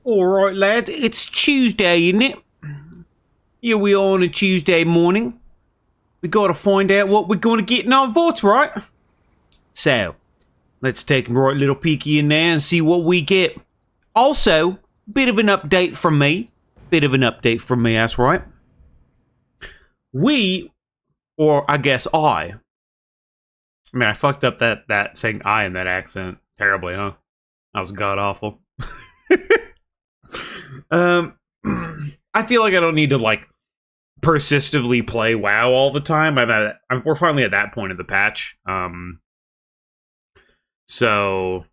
Alright, lad, it's Tuesday, isn't it? Here we are on a Tuesday morning. We gotta find out what we're gonna get in our votes, right? So, let's take a right little peeky in there and see what we get. Also, bit of an update from me. That's right. We, or I guess I mean, I fucked up that saying I in that accent terribly, huh? That was god awful. um, I feel like I don't need to like persistently play WoW all the time. We're finally at that point of the patch. So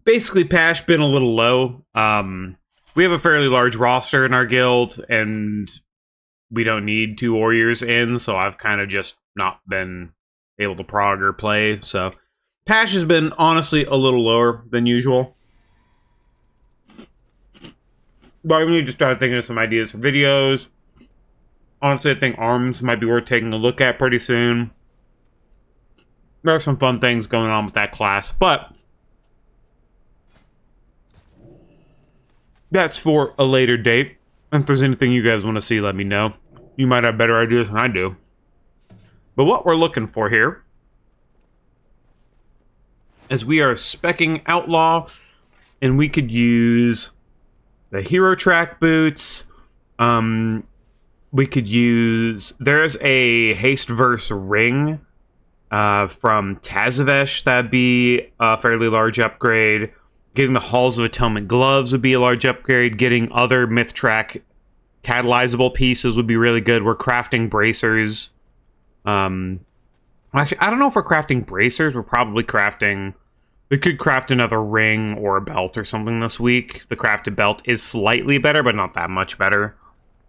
basically, patch been a little low. We have a fairly large roster in our guild, and we don't need 2 warriors in, so I've kind of just not been able to prog or play. So patch has been honestly a little lower than usual. But I need to start thinking of some ideas for videos. Honestly, I think arms might be worth taking a look at pretty soon. There are some fun things going on with that class, but that's for a later date. If there's anything you guys want to see, let me know. You might have better ideas than I do. But what we're looking for here is we are specking Outlaw, and we could use the hero track boots. We could use... There's a haste verse ring from Tazavesh. That'd be a fairly large upgrade. Getting the Halls of Atonement gloves would be a large upgrade. Getting other myth track catalyzable pieces would be really good. We're crafting bracers. Actually, I don't know if we're crafting bracers. We're probably crafting... We could craft another ring or a belt or something this week. The crafted belt is slightly better, but not that much better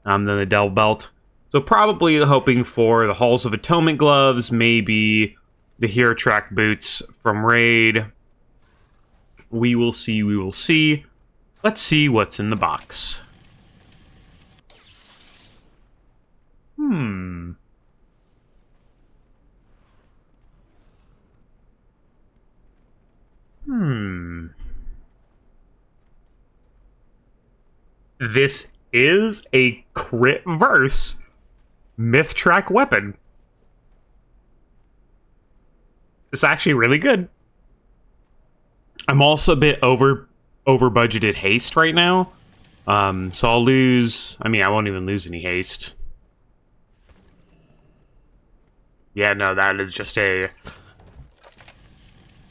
than the Delve belt. So probably hoping for the Halls of Atonement gloves, maybe the Hero Track boots from Raid. We will see, we will see. Let's see what's in the box. This is a crit verse myth track weapon. It's actually really good. I'm also a bit over budgeted haste right now. So I'll lose... I mean, I won't even lose any haste. Yeah, no, that is just a...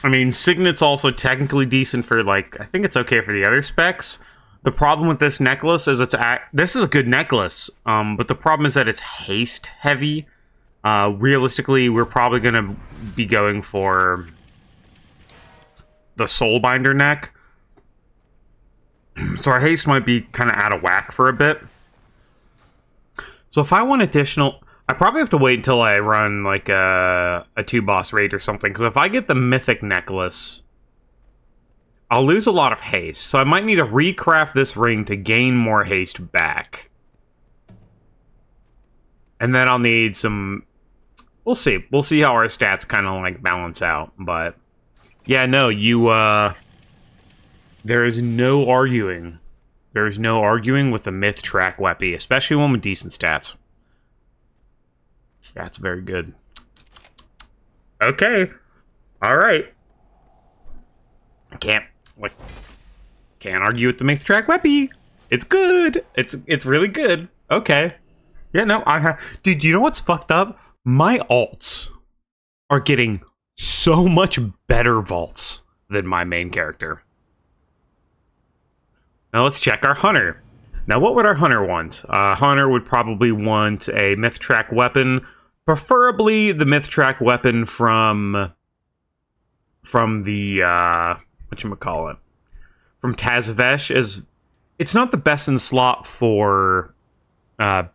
I mean, Signet's also technically decent for, like... I think it's okay for the other specs. The problem with this necklace is this is a good necklace, but the problem is that it's haste heavy. Realistically, we're probably going to be going for the Soulbinder neck. So our haste might be kind of out of whack for a bit. So if I want additional... I probably have to wait until I run like a 2-boss raid or something, because if I get the mythic necklace... I'll lose a lot of haste, so I might need to recraft this ring to gain more haste back. And then I'll need some... We'll see. We'll see how our stats kind of, like, balance out. But, yeah, no, there is no arguing. There is no arguing with the Myth Track Weapy, especially one with decent stats. That's very good. Okay. Alright. Can't argue with the Myth Track Weapy. It's good. It's really good. Okay. Yeah, no, dude, you know what's fucked up? My alts are getting so much better vaults than my main character. Now let's check our Hunter. Now, what would our Hunter want? Hunter would probably want a Myth Track weapon, preferably the Myth Track weapon from the whatchamacallit, from Tazavesh. It's not the best in slot for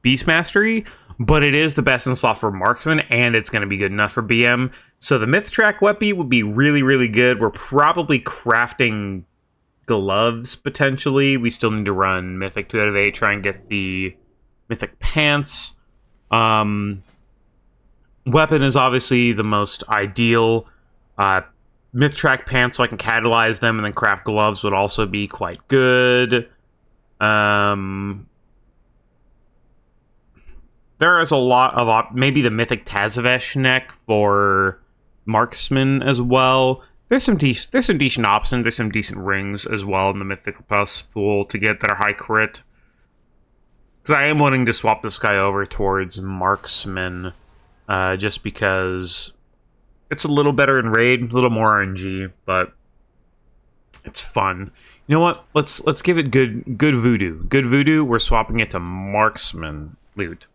Beast Mastery, but it is the best in slot for Marksman, and it's going to be good enough for BM. So the Myth Track Weapy would be really, really good. We're probably crafting gloves, potentially. We still need to run Mythic 2 out of 8, try and get the Mythic Pants. Weapon is obviously the most ideal. Myth Track pants so I can catalyze them, and then craft gloves would also be quite good. There is a lot of maybe the Mythic Tazavesh neck for Marksman as well. There's some decent options. There's some decent rings as well in the Mythical Plus pool to get that are high crit. Because I am wanting to swap this guy over towards Marksman, just because it's a little better in raid, a little more RNG, but it's fun. You know what? Let's give it good voodoo. Good voodoo. We're swapping it to Marksman loot.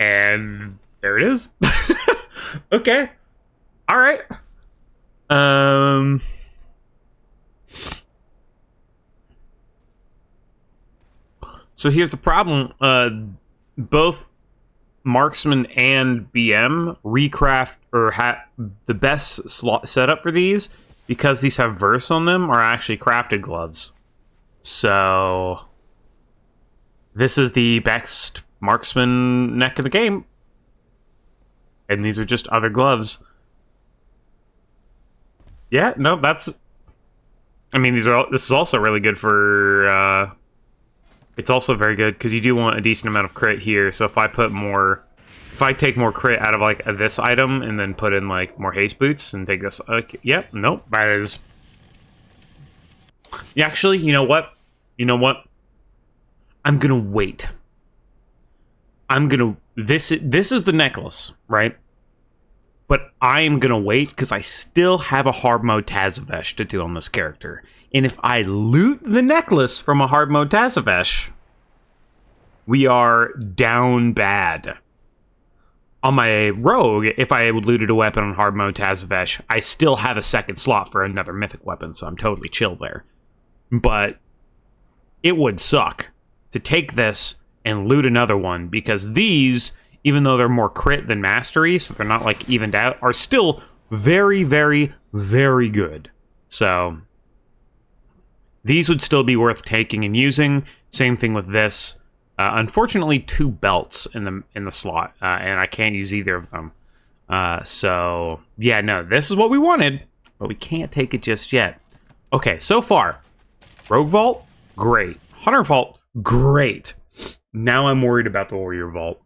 And there it is. Okay. All right. So here's the problem. Both Marksman and BM recraft or the best slot setup for these, because these have verse on them, are actually crafted gloves. So this is the best Marksman neck in the game. And these are just other gloves. Yeah, no, that's... I mean, this is also really good for... it's also very good, because you do want a decent amount of crit here, so if I put more... If I take more crit out of, like, this item, and then put in, like, more haste boots, and take this... yeah, nope, that is... Yeah, actually, you know what? You know what? I'm gonna wait. This is the necklace, right? But I am gonna wait because I still have a hard mode Tazavesh to do on this character. And if I loot the necklace from a hard mode Tazavesh, we are down bad. On my rogue, if I looted a weapon on hard mode Tazavesh, I still have a second slot for another mythic weapon, so I'm totally chill there. But it would suck to take this and loot another one, because these, even though they're more crit than mastery, so they're not like evened out, are still very, very, very good. So these would still be worth taking and using. Same thing with this. Unfortunately, 2 belts in the slot, and I can't use either of them. So yeah, no, this is what we wanted, but we can't take it just yet. Okay, so far, Rogue Vault, great. Hunter Vault, great. Now I'm worried about the Warrior Vault.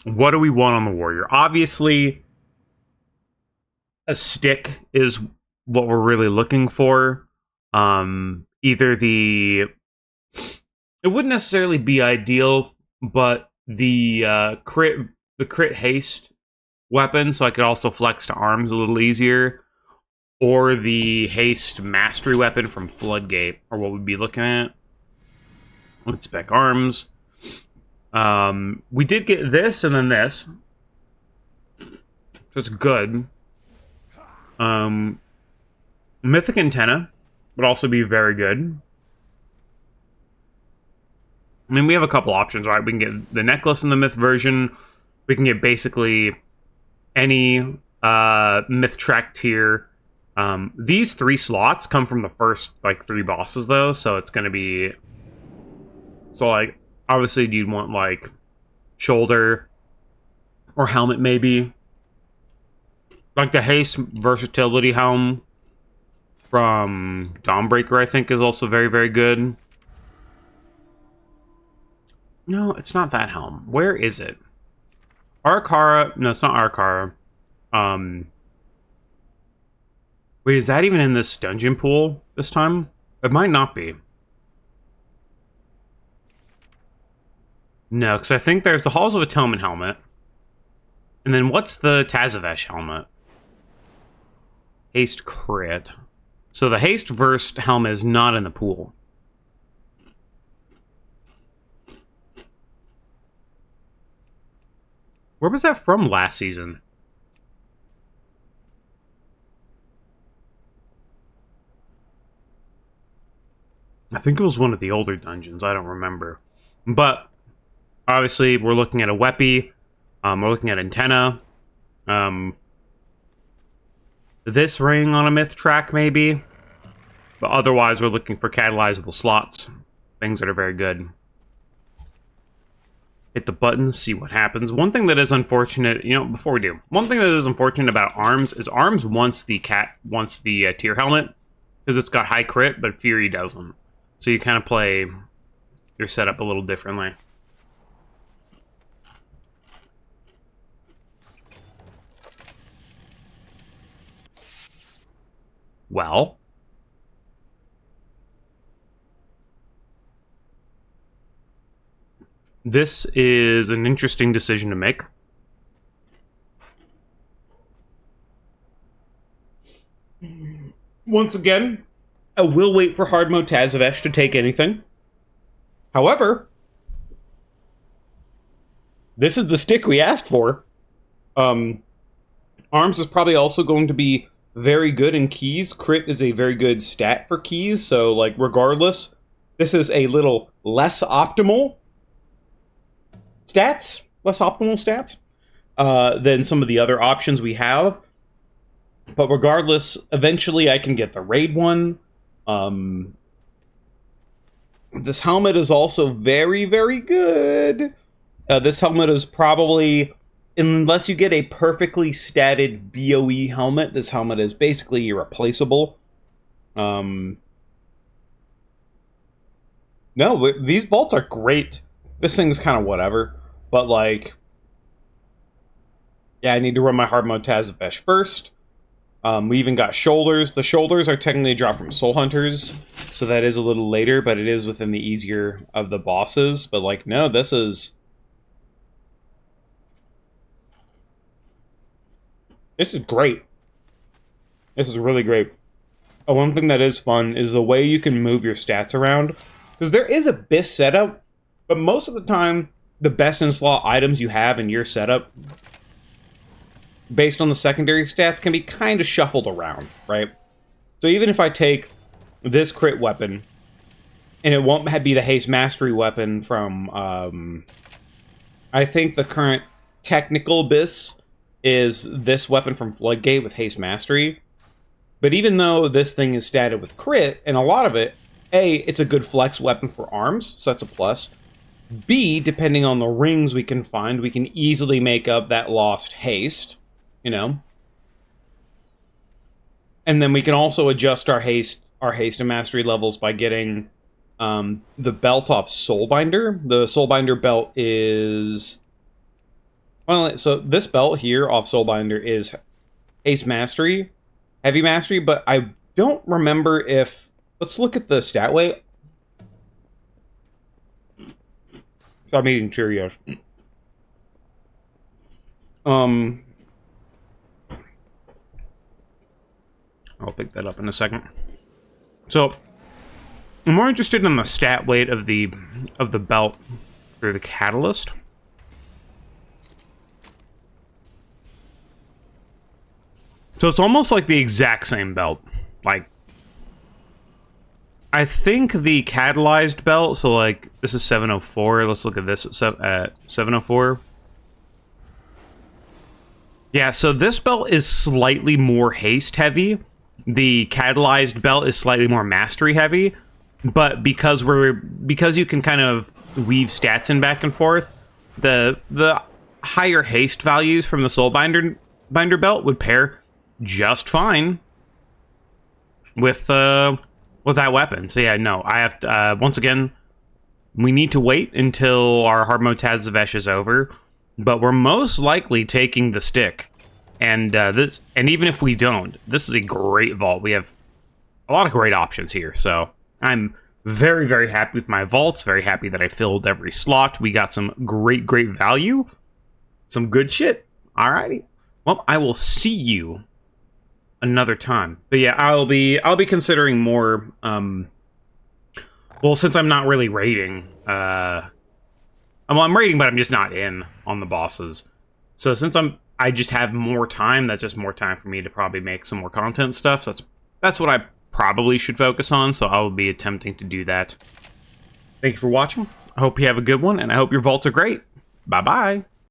What do we want on the Warrior? Obviously, a stick is what we're really looking for. Either the... It wouldn't necessarily be ideal, but the crit haste weapon, so I could also flex to arms a little easier, or the haste mastery weapon from Floodgate are what we'd be looking at. Let's spec arms. We did get this and then this. So it's good. Mythic Antenna would also be very good. I mean, we have a couple options, right? We can get the necklace in the myth version. We can get basically any myth track tier. These 3 slots come from the first, like, 3 bosses, though, so it's going to be... So, like, obviously you'd want, like, shoulder or helmet, maybe. Like, the haste versatility helm from Dawnbreaker, I think, is also very, very good. No, it's not that helm. Where is it? Arakara. No, it's not Arakara. Wait, is that even in this dungeon pool this time? It might not be. No, because I think there's the Halls of Atonement helmet. And then what's the Tazavesh helmet? Haste crit. So the haste versed helmet is not in the pool. Where was that from last season? I think it was one of the older dungeons. I don't remember. But obviously, we're looking at a Weppy. We're looking at Antenna. this ring on a myth track, maybe. But otherwise, we're looking for catalyzable slots. Things that are very good. Hit the button, see what happens. One thing that is unfortunate, before we do, one thing that is unfortunate about Arms is Arms wants the tier helmet, because it's got high crit, but Fury doesn't. So you kind of play your setup a little differently. Well, this is an interesting decision to make. Once again, I will wait for hard mode Tazavesh to take anything. However, this is the stick we asked for. Arms is probably also going to be very good in keys. Crit is a very good stat for keys, so like regardless, this is a little less optimal stats than some of the other options we have. But regardless, eventually I can get the raid one. This helmet is also very, very good. This helmet is probably, unless you get a perfectly statted BOE helmet, this helmet is basically irreplaceable. No, these bolts are great. This thing's kind of whatever. But, like, yeah, I need to run my hard mode Tazavesh first. We even got shoulders. The shoulders are technically dropped from Soul Hunters, so that is a little later, but it is within the easier of the bosses. But, like, no, this is great. This is really great. One thing that is fun is the way you can move your stats around. Because there is a BIS setup, but most of the time, the best in slot items you have in your setup, based on the secondary stats, can be kind of shuffled around, right? So even if I take this crit weapon, and it won't be the haste mastery weapon from, I think the current technical BIS is this weapon from Floodgate with haste mastery. But even though this thing is statted with crit, and a lot of it, A, it's a good flex weapon for Arms, so that's a plus. B, depending on the rings we can find, we can easily make up that lost haste. And then we can also adjust our haste and mastery levels by getting the belt off Soulbinder. The Soulbinder belt is, well, so this belt here off Soulbinder is haste mastery, heavy mastery, but I don't remember if, let's look at the stat weight. So I'm eating Cheerios. I'll pick that up in a second. So, I'm more interested in the stat weight of the belt through the catalyst. So it's almost like the exact same belt. Like, I think the catalyzed belt, so like, this is 704. Let's look at this at 704. Yeah, so this belt is slightly more haste heavy. The catalyzed belt is slightly more mastery heavy, but because you can kind of weave stats in back and forth, the higher haste values from the Soulbinder belt would pair just fine with that weapon. So yeah, no, I have to, once again, we need to wait until our hard mode Tazavesh is over, but we're most likely taking the stick. And even if we don't, this is a great vault. We have a lot of great options here, so I'm very, very happy with my vaults, very happy that I filled every slot. We got some great value, some good shit. Alrighty. Well, I will see you another time. But yeah, I'll be considering more, well, since I'm not really raiding, I'm raiding, but I'm just not in on the bosses. So since I just have more time, that's just more time for me to probably make some more content stuff. So that's what I probably should focus on, so I will be attempting to do that. Thank you for watching. I hope you have a good one, and I hope your vaults are great. Bye-bye.